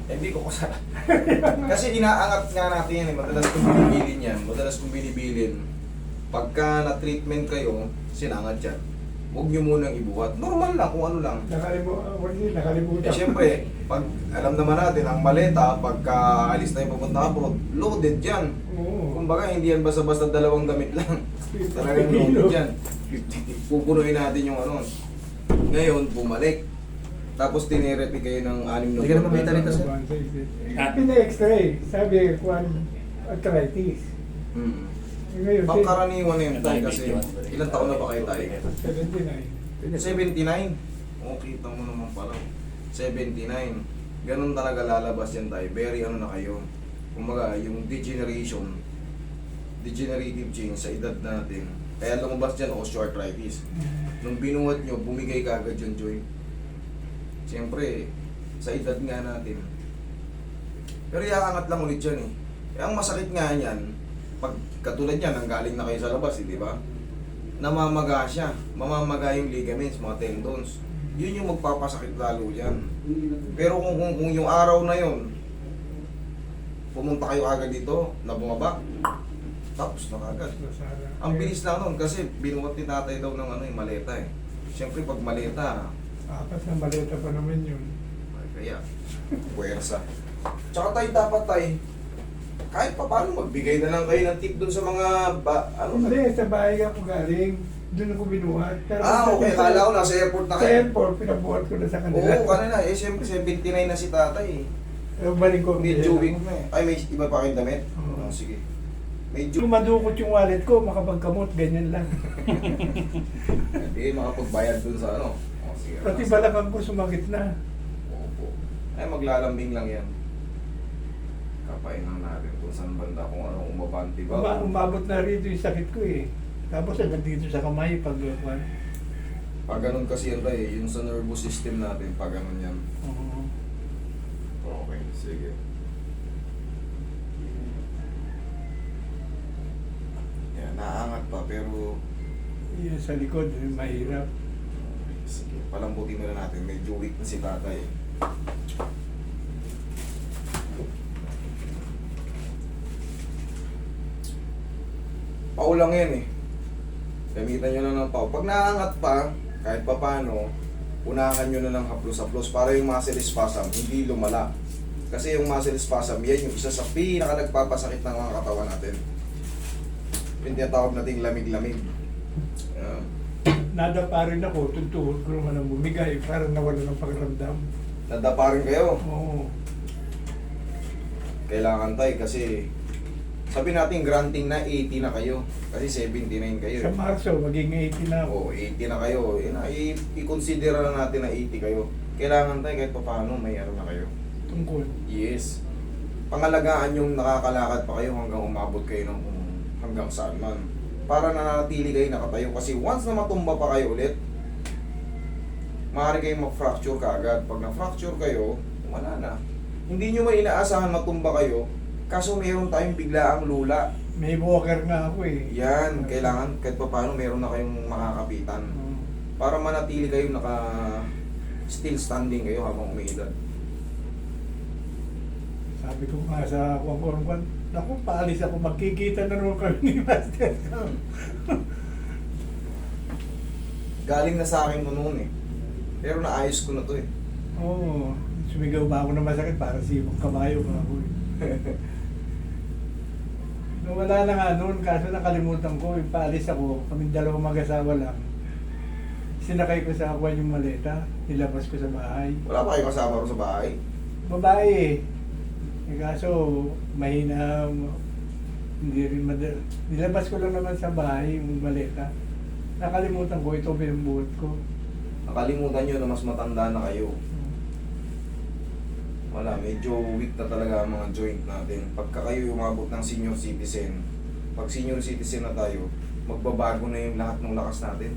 Hindi ko kasala. Kasi inaangat nga natin yan eh. Madalas kong binibilin yan. Madalas kong binibilin. Pagka na-treatment kayo, sinangat yan. Huwag nyo munang ibuhat. Normal lang, kung ano lang. Nakalimutan. Eh syempre, pag alam naman natin, ang maleta, pagka alis tayo papunta abroad, loaded yan. Oo. Kumbaga, hindi yan basta-basta dalawang damit lang. Talagang loaded yan. Pupunuin natin yung ano. Ngayon, bumalik. Tapos tinirepi kayo ng 6 na Hindi ka naman may talita sir. Pina-x-ray. Sabi, kung arthritis. Ngayon, Pangkaraniwan na yun tayo kasi ilang taon na ba kayo tayo? 79. 79. O, kita mo naman pala. 79. Ganun talaga lalabas yan tayo. Very ano na kayo. Kumbaga, yung degenerative change sa edad natin. Kaya lumabas dyan, osteoarthritis. Nung binuhat nyo, bumigay ka agad yung joint. Siyempre, sa edad nga natin. Pero iaangat lang ulit yan eh. Ang masakit nga yan, pag katulad yan, nanggaling na kayo sa labas, eh, di ba? Namamaga siya. Mamamaga yung ligaments, mga tendons. Yun yung magpapasakit lalo yan. Pero kung yung araw na yun, pumunta kayo agad dito, na bumaba, tapos na agad. Ang bilis lang nun kasi binuhat ni tatay daw ng ano, yung maleta eh. Siyempre pag maleta, Apat na maleta pa naman yun. ay, kaya, puwersa. Tsaka tayo dapat tayo, kahit pa paano magbigay na lang kayo ng tip dun sa mga, Hindi, sa bahay ako galing. Doon ako binuhat. Pero okay, kala ko nasa airport na Sa kayo. airport, pinabuhat ko na sa kanila. Oo, kanina eh, siyempre 79 na si tatay eh. Balik ko. Medyo weak na eh. Ay, may iba pa kayong damit? Oo. Sige. Medyo, Kung madukot yung wallet ko, makapagkamot, ganyan lang. hindi makapagbayad dun sa ano. O, sige. Pati balakang ko sumakit na. Opo. Ay, maglalambing lang yan. Kapain lang natin kung saan banda, kung anong umabanti ba. Umabot na rito yung sakit ko eh. Tapos agad dito sa kamay pag Pag ganun kasi yan tayo, yung sa nervous system natin, pag ganun yan. Okay, sige. Yan, naangat pa, pero Yun sa likod, mahirap. sige, palambutin mo na natin. Medyo weak na si tatay. Pau lang yan eh. Gamitan nyo na ng pau. Pag naangat pa, kahit pa paano, unahan nyo na ng haplos-haplos para yung muscle spasm hindi lumala. Kasi yung muscle spasm, yan yung isa sa pinaka nagpapasakit ng mga katawan natin. Yung tinatawag nating lamig-lamig. Yan. Nadapa rin ako, tuntuhod ko naman ang bumigay, parang nawala ng pakiramdam. Nadapa rin kayo. Oo. Kailangan tayo kasi sabi natin granting na 80 na kayo kasi 79 kayo. Sa Marso, maging 80 na ako. Oo, 80 na kayo. I-consider na natin na 80 kayo. Kailangan tayo kahit pa paano may ano na kayo. Tungkol. Yes. Pangalagaan yung nakakalakad pa kayo hanggang umabot kayo ng hanggang saan man. Para nanatili kayo nakatayo kasi once na matumba pa kayo ulit, maaari kayong mag-fracture kaagad. Pag na-fracture kayo, wala na. Hindi nyo may inaasahan matumba kayo, kaso mayroon tayong biglaang lula. May walker nga ako eh. Yan, kailangan kahit pa paano meron na kayong makakapitan. Para manatili kayo still standing kayo habang umiidad. Sabi ko nga sa kwan, naku, paalis ako, magkikita na naman kami ni Master. Galing na sa akin ko noon eh. Pero naayos ko na to eh. Oo, sumigaw ba ako na masakit para sibong kabayo ka ako eh. Nung wala na nga noon, kaso nakalimutan ko, yung paalis ako, kaming dalawang mag-asawa lang. Sinakay ko sa akwan yung maleta, nilabas ko sa bahay. Wala pa kayo kasama ro sa bahay? Babae eh. Eh, kaso mahina, hindi rin madal. Nilabas ko lang naman sa bahay yung maleta. Nakalimutan ko, ito binubuhat ko. Nakalimutan nyo na mas matanda na kayo. Wala, medyo weak na talaga ang mga joint natin. Pagka kayo umabot ng senior citizen, pag senior citizen na tayo, magbabago na yung lahat ng lakas natin.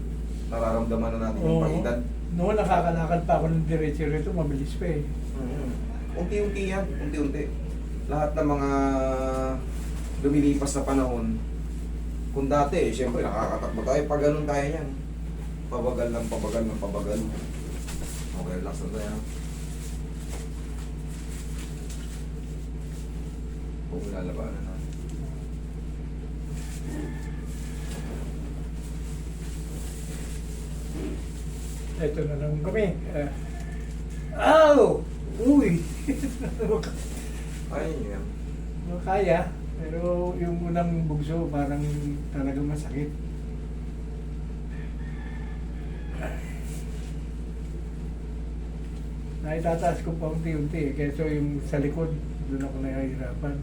Nararamdaman na natin yung Oo. paedad. Noon nakakalakad pa ako ng diretso rito, mabilis pa eh. Unti-unti yan, unti-unti. Lahat ng mga lumilipas na panahon, kung dati, syempre nakakatakbo tayo, pag ganun tayo yan. Pabagal ng pabagal ng pabagal. Okay, relax na tayo. kung lalabanan na. Ito na naman kami. Ow! Uy! Kaya nyo yan. Kaya, pero yung unang bugso parang talagang masakit. Naitataas ko pa unti-unti, kesa yung sa likod, doon ako nahihirapan.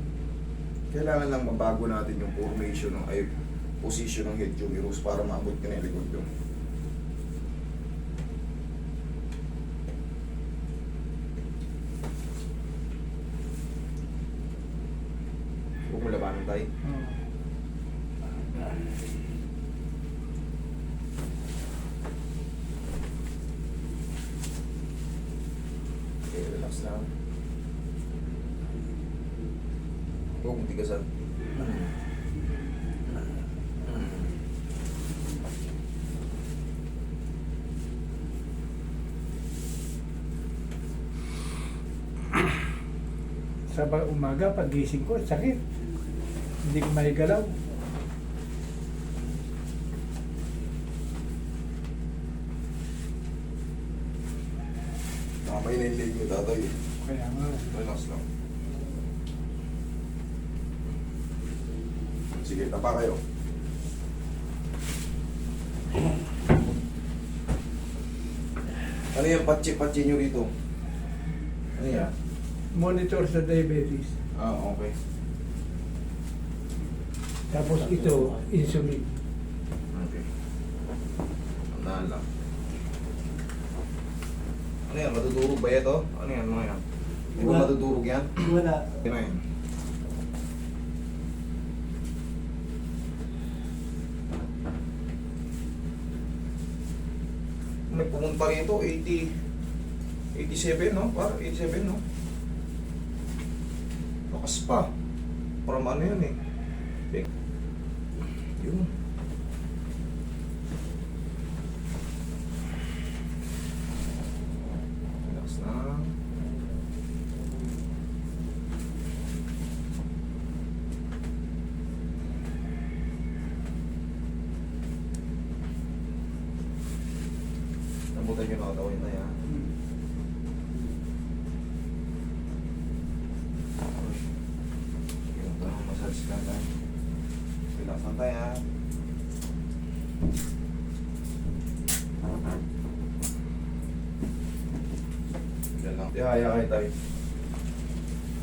Kailangan lang mabago natin yung formation ng ay position ng head humerus para maabot ka na yung likod yung. Huwag mo labanan tayo. Oh. Okay, relax lang. Huwag mong tigasan. Sa umaga, pag-gising ko, sakit. Hindi ko mahigalaw. Kamay na yung leg niyo, tatay. Kaya nga, Relax lang. Sige, tapa kayo. Ano yung patsi-patsi nyo rito? Ano yan? monitor sa diabetes. Ah, okay. Tapos ito, insulin. Okay. Tandaan lang. Ano yan? Matudurog ba ito? Ano yan? Ano yan? Di ba matudurog yan? Wala. Ano yan? May pumunta rito, 87, no? Parang 87, no? Lakas pa. Parang ano yan eh. Yun. Relax na. Nabutan nyo nakatawin na yan. Yung tanong massage ka na. Relax lang tayo ha. Yan lang. Tihaya kayo tayo.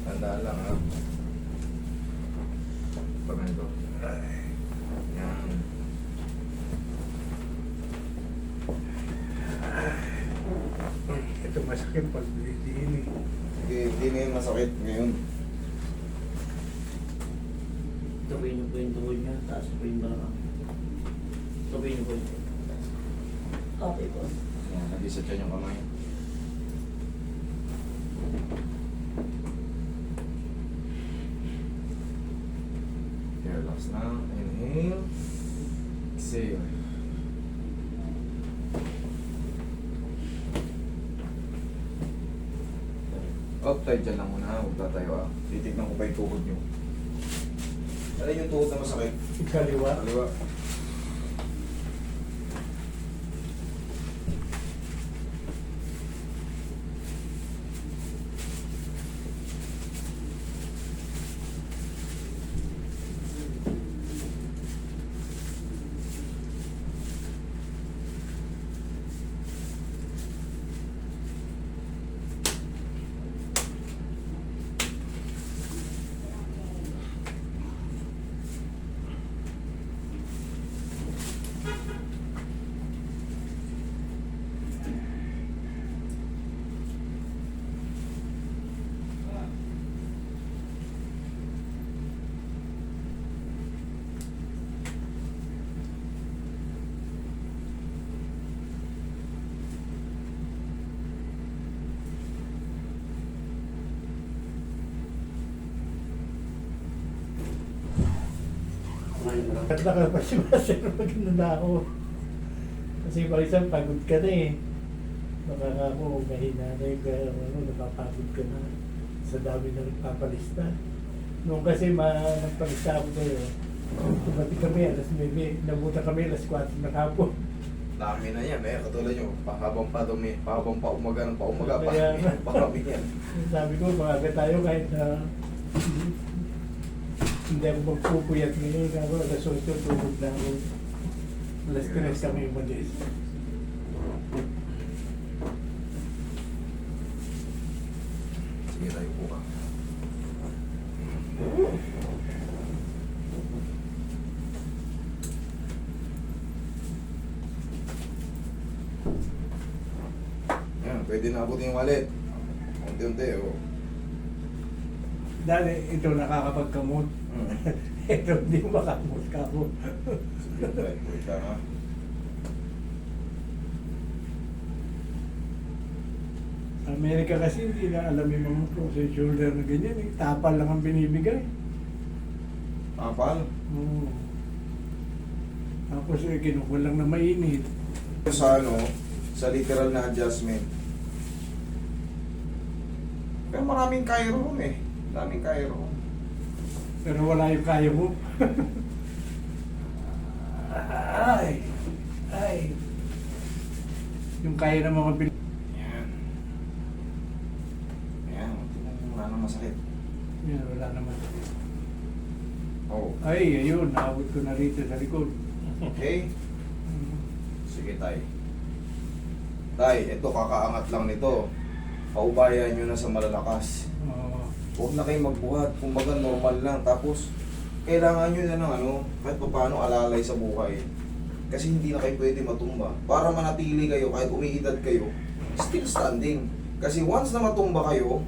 Tandaan lang ha. Pag ganito. Yan. Ito masakit pag diin eh. Sige, hindi na yun masakit ngayon. Tabihin niyo po yung tuhod niya, taas po yung balakang. Tabihin niyo po yung tuhod. Okay po. Yan, nag-isa dyan yung kamay. Okay, relax na. Inhale. Exhale. Up tayo dyan lang muna. Huwag tatayo ah. Titignan ko pa yung tuhod nyo. Ano yung tuhod na masakit? Kaliwa. Kaliwa. Kumain mo lang. At nakapasimasin pag na ako. Kasi pag isang pagod ka na eh. Baka nga ako mahina na yung napapagod ka na sa dami na nagpapalista. Nung kasi nagpag-isa ako sa'yo, tumabi kami, alas 9, nabuta kami, alas 4 na hapon. Dami na yan eh, katulad nyo, pahabang pa umaga ng paumaga, Kaya nga. parami yan. Sabi ko, maaga tayo kahit na hindi ako magpupuyat ngayon. Ako, alas 8, tulog na ako. Alas 3 kami umalis. Sige tayo po ka. Yan, pwede na abutin yung wallet. Unti-unti, oh. Dahil ito nakakapagkamot. Ito hindi makamot ka ako. Sige tayo, wait lang ha. Sa Amerika kasi hindi na alam yung mga frozen shoulder na ganyan. Eh. Tapal lang ang binibigay. Apal. Oo. Tapos kinukuha lang na mainit. Sa sa literal na adjustment. Pero maraming kaya ron eh. Maraming kaya ron. Pero wala yung kaya mo. Ay! Ay! Yung kaya ng mga Yan. Yan, wala nang masakit. Yan, wala naman. Oh, Ay, ayun, naabot ko na rito sa likod. okay. Sige tay. Tay, ito kakaangat lang nito. Paubayan nyo na sa malalakas. Oo. Huwag na kayong magbuhat. Kumbaga normal lang. Tapos, kailangan nyo na ng kahit pa paano alalay sa buhay. Kasi hindi na kayo pwede matumba. Para manatili kayo, kahit umiidad kayo, still standing. Kasi once na matumba kayo,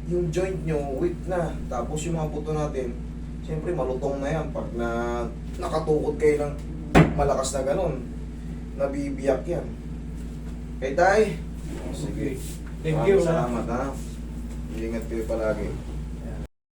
yung joint nyo weak na. Tapos yung mga buto natin, siyempre malutong na yan. Pag nakatukod kayo ng malakas na ganun, nabibiyak yan. Kay tay, sige. Thank you. Maraming salamat ha. Ingat kayo palagi.